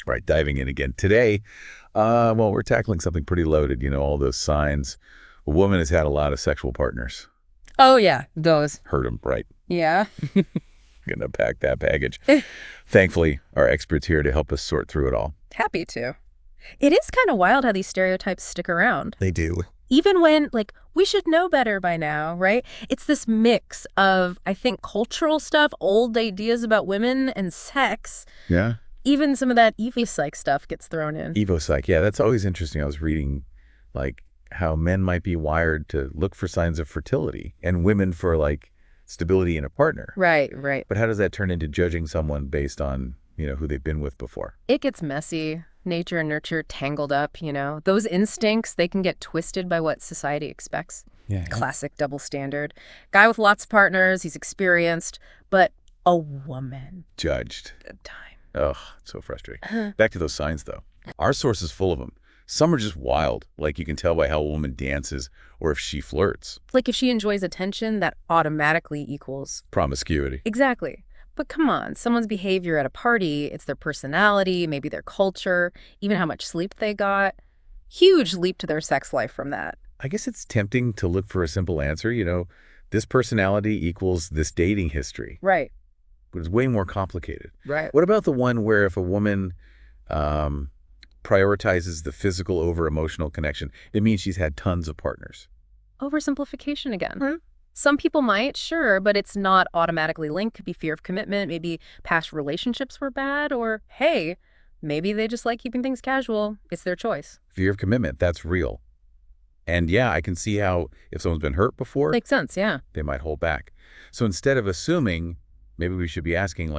Right, diving in again. Today, well, we're tackling something pretty loaded, all those signs. A woman has had a lot of sexual partners. Oh, yeah, those. Heard them, right? Yeah. Gonna pack that baggage. Thankfully, our experts here to help us sort through it all. Happy to. It is kind of wild how these stereotypes stick around. They do. Even when, we should know better by now, right? It's this mix of, I think, cultural stuff, old ideas about women and sex. Yeah? Even some of that evo-psych stuff gets thrown in. Evo-psych, yeah, that's always interesting. I was reading, how men might be wired to look for signs of fertility and women for, stability in a partner. Right, right. But how does that turn into judging someone based on, who they've been with before? It gets messy. Nature and nurture tangled up, Those instincts, they can get twisted by what society expects. Yeah. Classic double standard. Guy with lots of partners, he's experienced, but a woman. Judged. Good time. Ugh, so frustrating. Back to those signs, though. Our source is full of them. Some are just wild, like you can tell by how a woman dances or if she flirts. Like if she enjoys attention, that automatically equals Promiscuity. Exactly. But come on, someone's behavior at a party, it's their personality, maybe their culture, even how much sleep they got. Huge leap to their sex life from that. I guess it's tempting to look for a simple answer, this personality equals this dating history. Right. But it's way more complicated. Right. What about the one where if a woman prioritizes the physical over emotional connection, it means she's had tons of partners? Oversimplification again. Some people might, sure, but it's not automatically linked. Could be fear of commitment, maybe past relationships were bad, or hey, maybe they just like keeping things casual. It's their choice. Fear of commitment, that's real. And yeah, I can see how if someone's been hurt before, Makes sense, yeah. they might hold back. So instead of assuming, maybe we should be asking,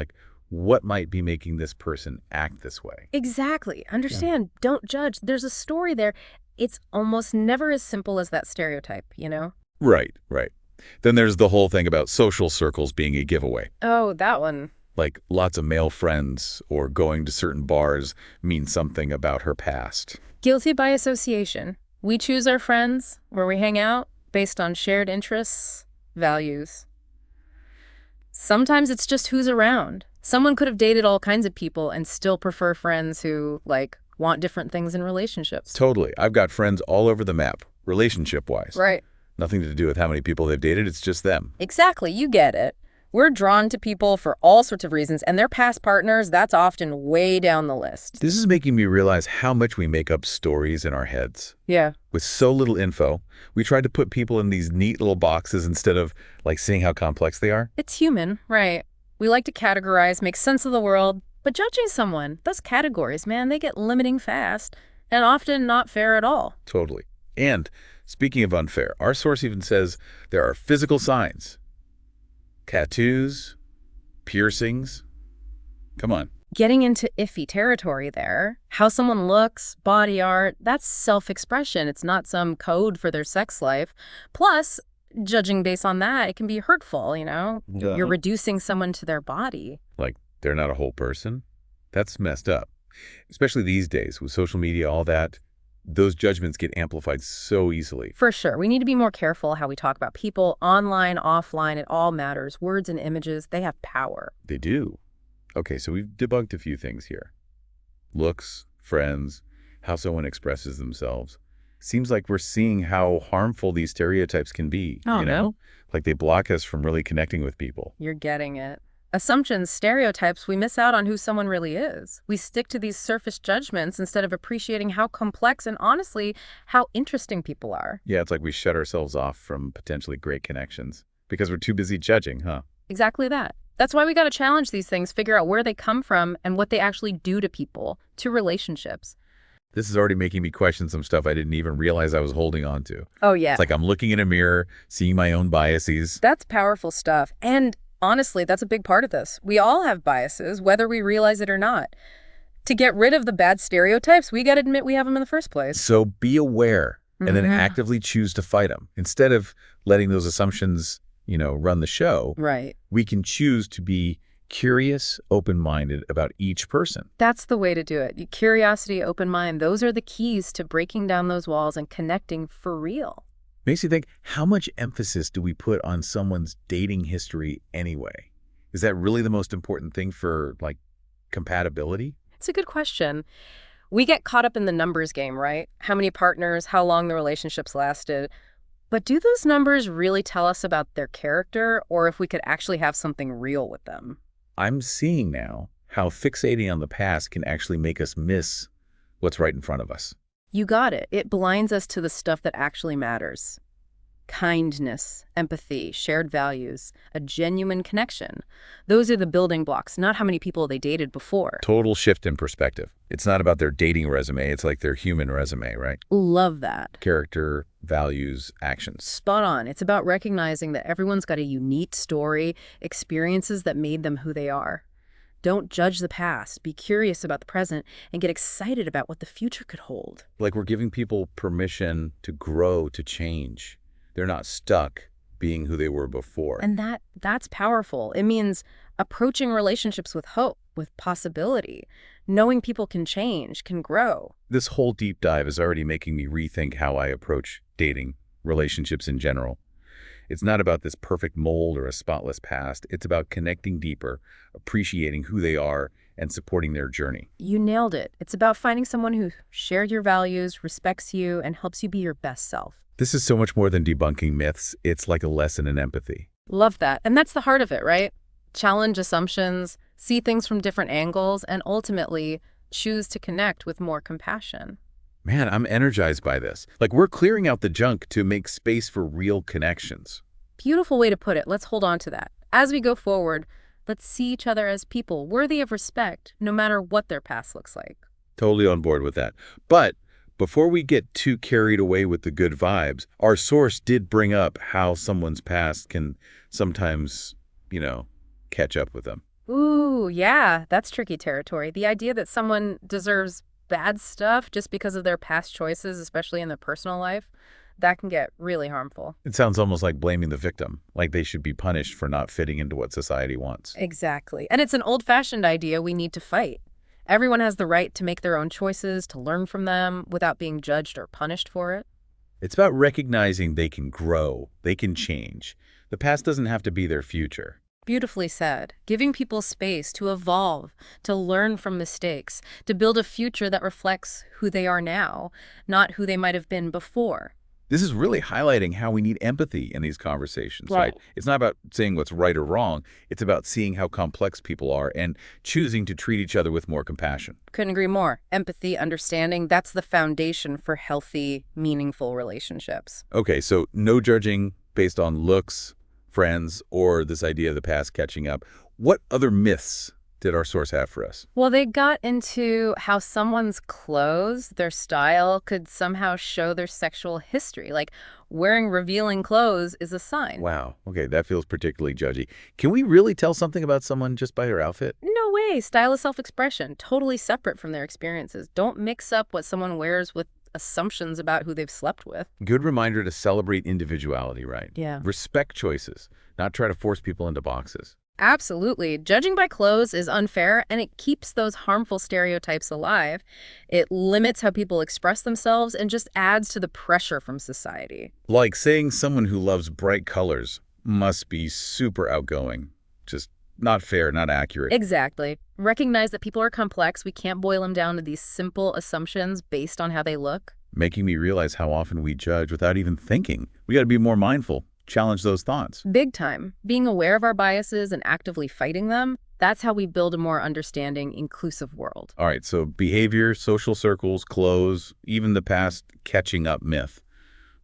what might be making this person act this way? Exactly. Understand, Don't judge. There's a story there. It's almost never as simple as that stereotype, Right. Then there's the whole thing about social circles being a giveaway. Oh, that one. Like lots of male friends or going to certain bars means something about her past. Guilty by association. We choose our friends, where we hang out, based on shared interests, values. Sometimes it's just who's around. Someone could have dated all kinds of people and still prefer friends who, want different things in relationships. Totally. I've got friends all over the map, relationship-wise. Right. Nothing to do with how many people they've dated, it's just them. Exactly, you get it. We're drawn to people for all sorts of reasons, and their past partners, that's often way down the list. This is making me realize how much we make up stories in our heads. Yeah. With so little info, we try to put people in these neat little boxes instead of, seeing how complex they are. It's human, right? We like to categorize, make sense of the world, but judging someone, those categories, man, they get limiting fast, and often not fair at all. Totally. And speaking of unfair, our source even says there are physical signs. Tattoos, piercings. Come on. Getting into iffy territory there. How someone looks, body art, that's self-expression. It's not some code for their sex life. Plus, judging based on that, it can be hurtful, You're reducing someone to their body. Like they're not a whole person? That's messed up. Especially these days with social media, all that. Those judgments get amplified so easily. For sure. We need to be more careful how we talk about people, online, offline. It all matters. Words and images, they have power. They do. Okay, so we've debunked a few things here. Looks, friends, how someone expresses themselves. Seems like we're seeing how harmful these stereotypes can be. Oh, no? Like they block us from really connecting with people. You're getting it. Assumptions, stereotypes, we miss out on who someone really is. We stick to these surface judgments instead of appreciating how complex and honestly, how interesting people are. Yeah, it's like we shut ourselves off from potentially great connections because we're too busy judging, huh? Exactly that. That's why we got to challenge these things, figure out where they come from and what they actually do to people, to relationships. This is already making me question some stuff I didn't even realize I was holding on to. Oh, yeah. It's like I'm looking in a mirror, seeing my own biases. That's powerful stuff. And honestly, that's a big part of this. We all have biases, whether we realize it or not. To get rid of the bad stereotypes, we got to admit we have them in the first place. So be aware and then actively choose to fight them. Instead of letting those assumptions, run the show, right? We can choose to be curious, open-minded about each person. That's the way to do it. Curiosity, open mind, those are the keys to breaking down those walls and connecting for real. Makes you think, how much emphasis do we put on someone's dating history anyway? Is that really the most important thing for, compatibility? It's a good question. We get caught up in the numbers game, right? How many partners, how long the relationships lasted. But do those numbers really tell us about their character, or if we could actually have something real with them? I'm seeing now how fixating on the past can actually make us miss what's right in front of us. You got it. It blinds us to the stuff that actually matters. Kindness, empathy, shared values, a genuine connection. Those are the building blocks, not how many people they dated before. Total shift in perspective. It's not about their dating resume, it's like their human resume, right? Love that. Character, values, actions. Spot on. It's about recognizing that everyone's got a unique story, experiences that made them who they are. Don't judge the past. Be curious about the present and get excited about what the future could hold. Like we're giving people permission to grow, to change. They're not stuck being who they were before. And that's powerful. It means approaching relationships with hope, with possibility, knowing people can change, can grow. This whole deep dive is already making me rethink how I approach dating, relationships in general. It's not about this perfect mold or a spotless past. It's about connecting deeper, appreciating who they are, and supporting their journey. You nailed it. It's about finding someone who shares your values, respects you, and helps you be your best self. This is so much more than debunking myths. It's like a lesson in empathy. Love that. And that's the heart of it, right? Challenge assumptions, see things from different angles, and ultimately choose to connect with more compassion. Man, I'm energized by this. Like we're clearing out the junk to make space for real connections. Beautiful way to put it. Let's hold on to that. As we go forward, let's see each other as people worthy of respect, no matter what their past looks like. Totally on board with that. But before we get too carried away with the good vibes, our source did bring up how someone's past can sometimes, catch up with them. Ooh, yeah, that's tricky territory. The idea that someone deserves bad stuff just because of their past choices, especially in their personal life, that can get really harmful. It sounds almost like blaming the victim, like they should be punished for not fitting into what society wants. Exactly. And it's an old-fashioned idea we need to fight. Everyone has the right to make their own choices, to learn from them without being judged or punished for it. It's about recognizing they can grow, they can change. The past doesn't have to be their future. Beautifully said. Giving people space to evolve, to learn from mistakes, to build a future that reflects who they are now, not who they might have been before. This is really highlighting how we need empathy in these conversations, right? It's not about saying what's right or wrong. It's about seeing how complex people are and choosing to treat each other with more compassion. Couldn't agree more. Empathy, understanding, that's the foundation for healthy, meaningful relationships. Okay, so no judging based on looks, friends, or this idea of the past catching up. What other myths did our source have for us? Well, they got into how someone's clothes, their style, could somehow show their sexual history. Like wearing revealing clothes is a sign. Wow. Okay, that feels particularly judgy. Can we really tell something about someone just by their outfit? No way. Style is self-expression, totally separate from their experiences. Don't mix up what someone wears with assumptions about who they've slept with. Good reminder to celebrate individuality, right? Yeah. Respect choices, not try to force people into boxes. Absolutely. Judging by clothes is unfair, and it keeps those harmful stereotypes alive. It limits how people express themselves and just adds to the pressure from society. Like saying someone who loves bright colors must be super outgoing. Just not fair, not accurate. Exactly. Recognize that people are complex. We can't boil them down to these simple assumptions based on how they look. Making me realize how often we judge without even thinking. We got to be more mindful. Challenge those thoughts. Big time. Being aware of our biases and actively fighting them, that's how we build a more understanding, inclusive world. All right, so behavior, social circles, clothes, even the past catching up myth.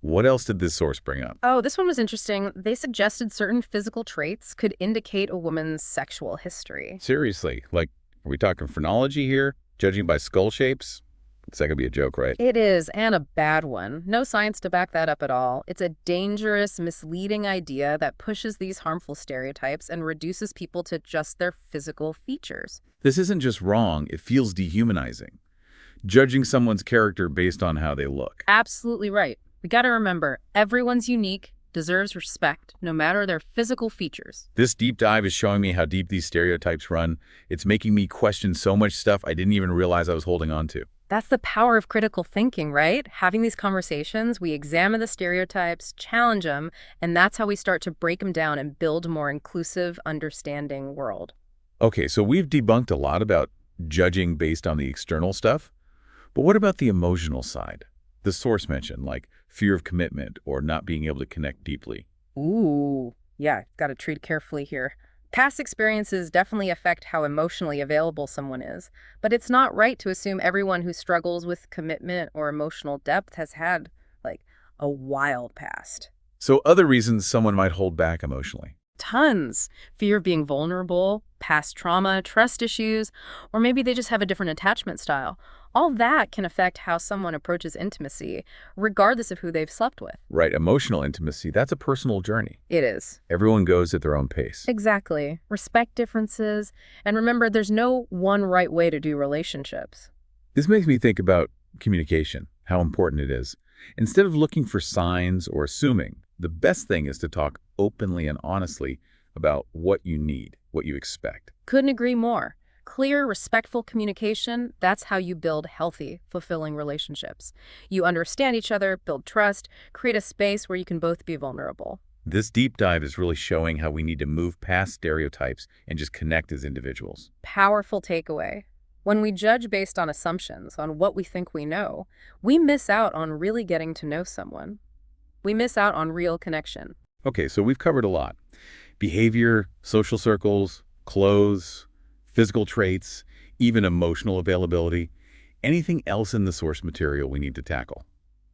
What else did this source bring up? Oh, this one was interesting. They suggested certain physical traits could indicate a woman's sexual history. Seriously, like, are we talking phrenology here? Judging by skull shapes? It's not gonna be a joke, right? It is, and a bad one. No science to back that up at all. It's a dangerous, misleading idea that pushes these harmful stereotypes and reduces people to just their physical features. This isn't just wrong, it feels dehumanizing. Judging someone's character based on how they look. Absolutely right. We gotta remember, everyone's unique, deserves respect, no matter their physical features. This deep dive is showing me how deep these stereotypes run. It's making me question so much stuff I didn't even realize I was holding on to. That's the power of critical thinking, right? Having these conversations, we examine the stereotypes, challenge them, and that's how we start to break them down and build a more inclusive, understanding world. Okay, so we've debunked a lot about judging based on the external stuff. But what about the emotional side? The source mentioned, like fear of commitment or not being able to connect deeply. Ooh, yeah, got to treat carefully here. Past experiences definitely affect how emotionally available someone is, but it's not right to assume everyone who struggles with commitment or emotional depth has had, like, a wild past. So other reasons someone might hold back emotionally. Tons. Fear of being vulnerable, past trauma, trust issues, or maybe they just have a different attachment style. All that can affect how someone approaches intimacy, regardless of who they've slept with. Right, emotional intimacy, that's a personal journey. It is. Everyone goes at their own pace. Exactly. Respect differences, and remember, there's no one right way to do relationships. This makes me think about communication, how important it is. Instead of looking for signs or assuming, the best thing is to talk openly and honestly about what you need, what you expect. Couldn't agree more. Clear, respectful communication, that's how you build healthy, fulfilling relationships. You understand each other, build trust, create a space where you can both be vulnerable. This deep dive is really showing how we need to move past stereotypes and just connect as individuals. Powerful takeaway. When we judge based on assumptions, on what we think we know, we miss out on really getting to know someone. We miss out on real connection. Okay, so we've covered a lot. Behavior, social circles, clothes, physical traits, even emotional availability. Anything else in the source material we need to tackle?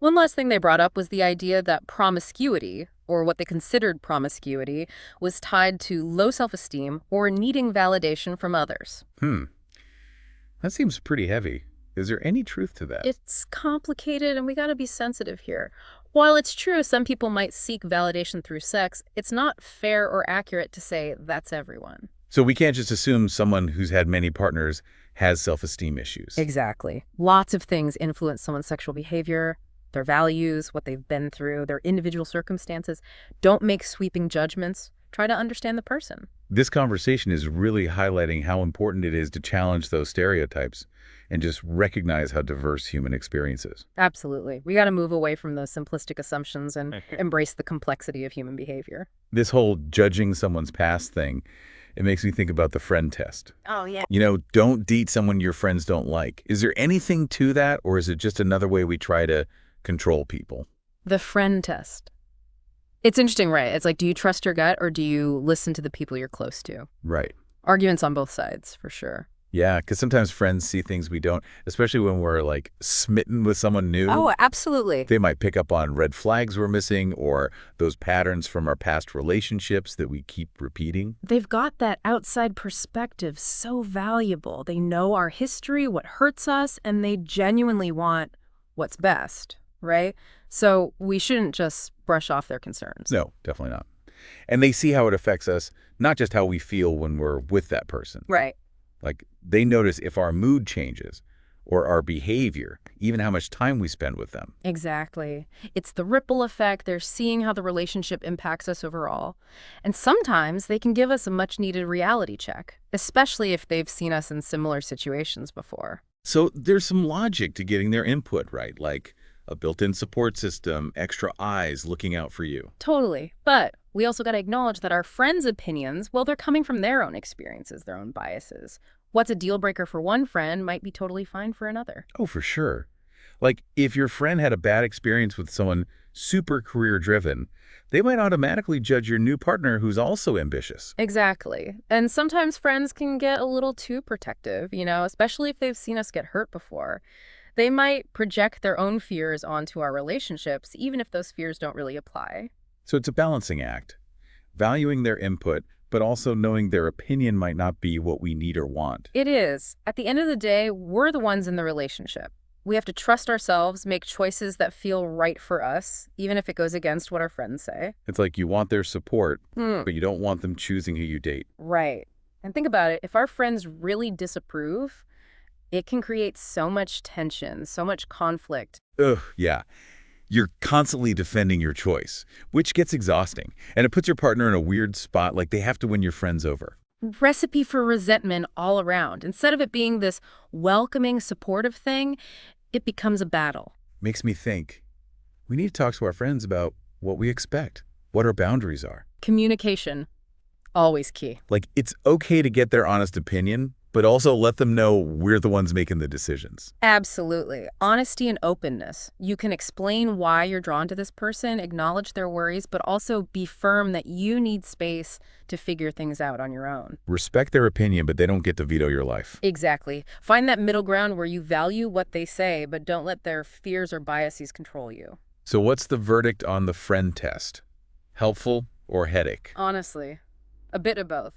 One last thing they brought up was the idea that promiscuity, or what they considered promiscuity, was tied to low self-esteem or needing validation from others. That seems pretty heavy. Is there any truth to that? It's complicated, and we gotta be sensitive here. While it's true some people might seek validation through sex, it's not fair or accurate to say that's everyone. So we can't just assume someone who's had many partners has self-esteem issues. Exactly. Lots of things influence someone's sexual behavior, their values, what they've been through, their individual circumstances. Don't make sweeping judgments. Try to understand the person. This conversation is really highlighting how important it is to challenge those stereotypes and just recognize how diverse human experience is. Absolutely. We got to move away from those simplistic assumptions and embrace the complexity of human behavior. This whole judging someone's past thing, it makes me think about the friend test. Oh, yeah. You know, don't date someone your friends don't like. Is there anything to that, or is it just another way we try to control people? The friend test. It's interesting, right? It's like, do you trust your gut or do you listen to the people you're close to? Right. Arguments on both sides, for sure. Yeah, because sometimes friends see things we don't, especially when we're like smitten with someone new. Oh, absolutely. They might pick up on red flags we're missing or those patterns from our past relationships that we keep repeating. They've got that outside perspective so valuable. They know our history, what hurts us, and they genuinely want what's best, right? So we shouldn't just brush off their concerns. No, definitely not. And they see how it affects us, not just how we feel when we're with that person. Right. Like, they notice if our mood changes or our behavior, even how much time we spend with them. Exactly. It's the ripple effect. They're seeing how the relationship impacts us overall. And sometimes they can give us a much-needed reality check, especially if they've seen us in similar situations before. So there's some logic to getting their input right, like a built-in support system, extra eyes looking out for you. Totally. But we also got to acknowledge that our friends' opinions, well, they're coming from their own experiences, their own biases. What's a deal breaker for one friend might be totally fine for another. Oh, for sure. Like, if your friend had a bad experience with someone super career-driven, they might automatically judge your new partner who's also ambitious. Exactly. And sometimes friends can get a little too protective, especially if they've seen us get hurt before. They might project their own fears onto our relationships, even if those fears don't really apply. So it's a balancing act, valuing their input, but also knowing their opinion might not be what we need or want. It is. At the end of the day, we're the ones in the relationship. We have to trust ourselves, make choices that feel right for us, even if it goes against what our friends say. It's like you want their support, but you don't want them choosing who you date. Right. And think about it. If our friends really disapprove, it can create so much tension, so much conflict. Ugh, yeah. You're constantly defending your choice, which gets exhausting. And it puts your partner in a weird spot, like they have to win your friends over. Recipe for resentment all around. Instead of it being this welcoming, supportive thing, it becomes a battle. Makes me think, we need to talk to our friends about what we expect, what our boundaries are. Communication, always key. Like, it's okay to get their honest opinion, But also let them know we're the ones making the decisions. Absolutely. Honesty and openness. You can explain why you're drawn to this person, acknowledge their worries, but also be firm that you need space to figure things out on your own. Respect their opinion, but they don't get to veto your life. Exactly. Find that middle ground where you value what they say, but don't let their fears or biases control you. So what's the verdict on the friend test? Helpful or headache? Honestly, a bit of both.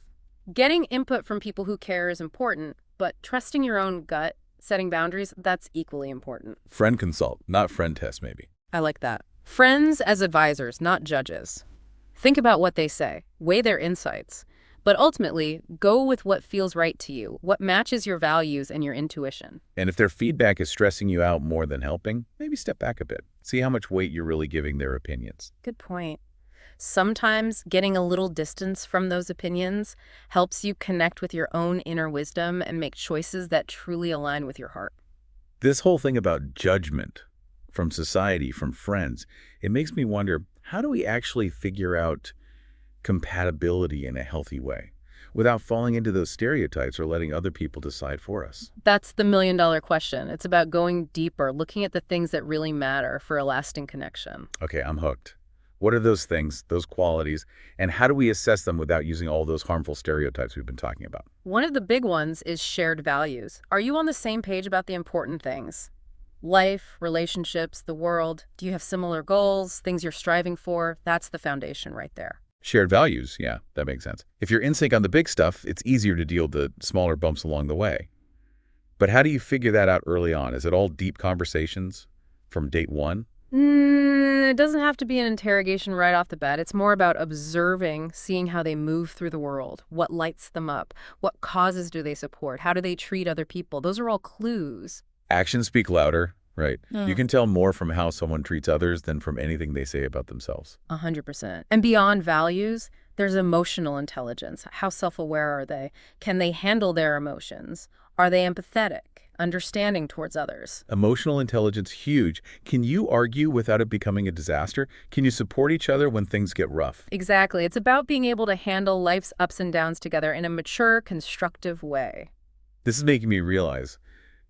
Getting input from people who care is important, but trusting your own gut, setting boundaries, that's equally important. Friend consult, not friend test maybe. I like that. Friends as advisors, not judges. Think about what they say, weigh their insights, but ultimately, go with what feels right to you, what matches your values and your intuition. And if their feedback is stressing you out more than helping, maybe step back a bit. See how much weight you're really giving their opinions. Good point. Sometimes getting a little distance from those opinions helps you connect with your own inner wisdom and make choices that truly align with your heart. This whole thing about judgment from society, from friends, it makes me wonder, how do we actually figure out compatibility in a healthy way without falling into those stereotypes or letting other people decide for us? That's the million-dollar question. It's about going deeper, looking at the things that really matter for a lasting connection. Okay, I'm hooked. What are those things, those qualities, and how do we assess them without using all those harmful stereotypes we've been talking about? One of the big ones is shared values. Are you on the same page about the important things? Life, relationships, the world. Do you have similar goals, things you're striving for? That's the foundation right there. Shared values, yeah, that makes sense. If you're in sync on the big stuff, it's easier to deal with the smaller bumps along the way. But how do you figure that out early on? Is it all deep conversations from date one? It doesn't have to be an interrogation right off the bat. It's more about observing, seeing how they move through the world, what lights them up, what causes do they support, how do they treat other people. Those are all clues. Actions speak louder, right? Mm. You can tell more from how someone treats others than from anything they say about themselves. 100%. And beyond values, there's emotional intelligence. How self-aware are they? Can they handle their emotions? Are they empathetic, understanding towards others? Emotional intelligence, huge. Can you argue without it becoming a disaster? Can you support each other when things get rough? Exactly. It's about being able to handle life's ups and downs together in a mature, constructive way. This is making me realize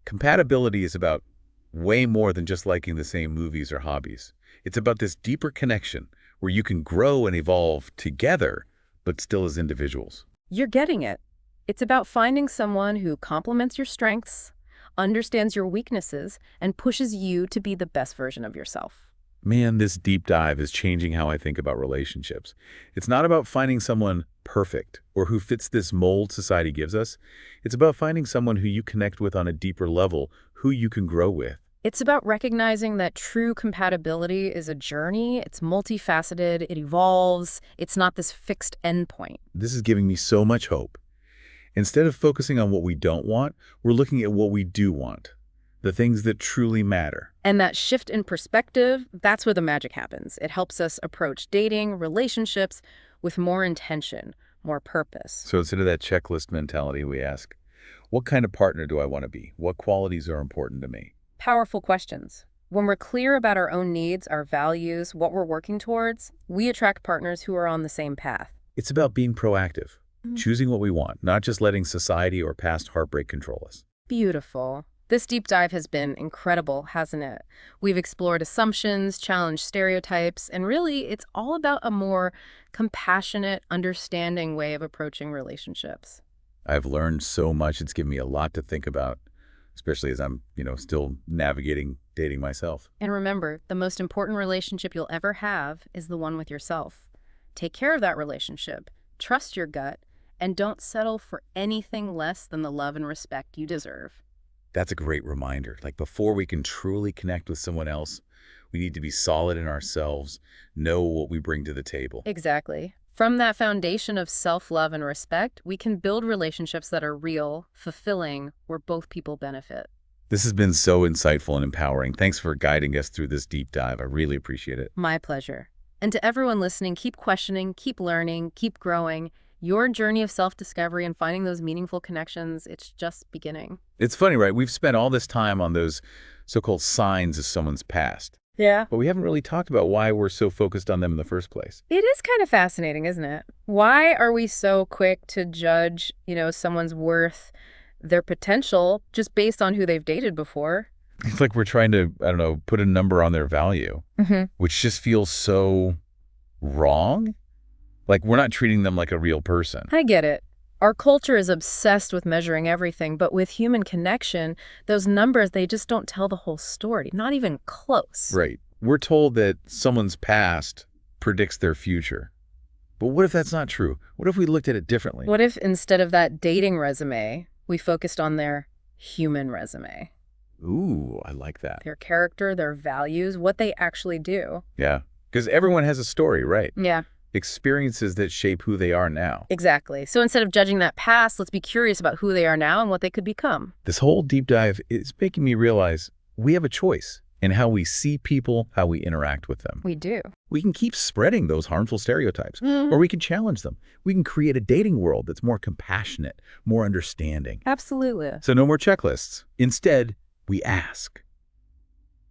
compatibility is about way more than just liking the same movies or hobbies. It's about this deeper connection where you can grow and evolve together, but still as individuals. You're getting it. It's about finding someone who complements your strengths, understands your weaknesses, and pushes you to be the best version of yourself. Man, this deep dive is changing how I think about relationships. It's not about finding someone perfect or who fits this mold society gives us. It's about finding someone who you connect with on a deeper level, who you can grow with. It's about recognizing that true compatibility is a journey. It's multifaceted. It evolves. It's not this fixed endpoint. This is giving me so much hope. Instead of focusing on what we don't want, we're looking at what we do want, the things that truly matter. And that shift in perspective, that's where the magic happens. It helps us approach dating, relationships with more intention, more purpose. So instead of that checklist mentality, we ask, what kind of partner do I want to be? What qualities are important to me? Powerful questions. When we're clear about our own needs, our values, what we're working towards, we attract partners who are on the same path. It's about being proactive, choosing what we want, not just letting society or past heartbreak control us. Beautiful. This deep dive has been incredible, hasn't it? We've explored assumptions, challenged stereotypes, and really, it's all about a more compassionate, understanding way of approaching relationships. I've learned so much. It's given me a lot to think about, especially as I'm, still navigating dating myself. And remember, the most important relationship you'll ever have is the one with yourself. Take care of that relationship, trust your gut, and don't settle for anything less than the love and respect you deserve. That's a great reminder. Like before we can truly connect with someone else, we need to be solid in ourselves, know what we bring to the table. Exactly. From that foundation of self-love and respect, we can build relationships that are real, fulfilling, where both people benefit. This has been so insightful and empowering. Thanks for guiding us through this deep dive. I really appreciate it. My pleasure. And to everyone listening, keep questioning, keep learning, keep growing. Your journey of self-discovery and finding those meaningful connections, it's just beginning. It's funny, right? We've spent all this time on those so-called signs of someone's past. Yeah. But we haven't really talked about why we're so focused on them in the first place. It is kind of fascinating, isn't it? Why are we so quick to judge, someone's worth their potential just based on who they've dated before. It's like we're trying to, I don't know, put a number on their value, which just feels so wrong. Like we're not treating them like a real person. I get it. Our culture is obsessed with measuring everything, but with human connection, those numbers, they just don't tell the whole story, not even close. Right. We're told that someone's past predicts their future. But what if that's not true? What if we looked at it differently? What if instead of that dating resume, we focused on their human resume? Ooh, I like that. Their character, their values, what they actually do. Yeah. Because everyone has a story, right? Yeah. Experiences that shape who they are now. Exactly. So instead of judging that past, let's be curious about who they are now and what they could become. This whole deep dive is making me realize we have a choice in how we see people, how we interact with them. We do. We can keep spreading those harmful stereotypes, or we can challenge them. We can create a dating world that's more compassionate, more understanding. Absolutely. So no more checklists. Instead, we ask,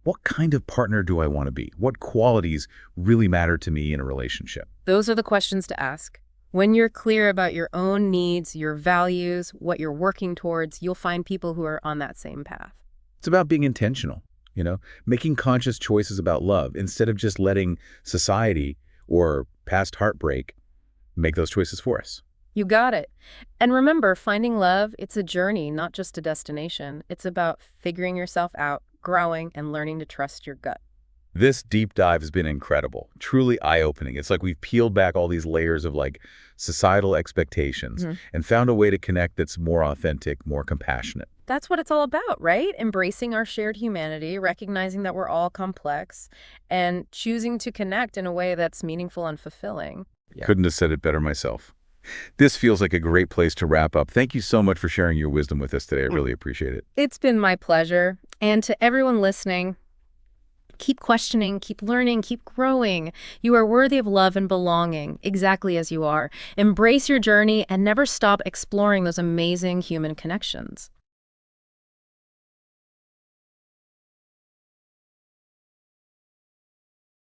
what kind of partner do I want to be? What qualities really matter to me in a relationship? Those are the questions to ask. When you're clear about your own needs, your values, what you're working towards, you'll find people who are on that same path. It's about being intentional, making conscious choices about love instead of just letting society or past heartbreak make those choices for us. You got it. And remember, finding love, it's a journey, not just a destination. It's about figuring yourself out, growing, and learning to trust your gut. This deep dive has been incredible, truly eye-opening. It's like we've peeled back all these layers of societal expectations and found a way to connect that's more authentic, more compassionate. That's what it's all about, right? Embracing our shared humanity, recognizing that we're all complex, and choosing to connect in a way that's meaningful and fulfilling. Yeah. Couldn't have said it better myself. This feels like a great place to wrap up. Thank you so much for sharing your wisdom with us today. I really appreciate it. It's been my pleasure. And to everyone listening, keep questioning, keep learning, keep growing. You are worthy of love and belonging, exactly as you are. Embrace your journey and never stop exploring those amazing human connections.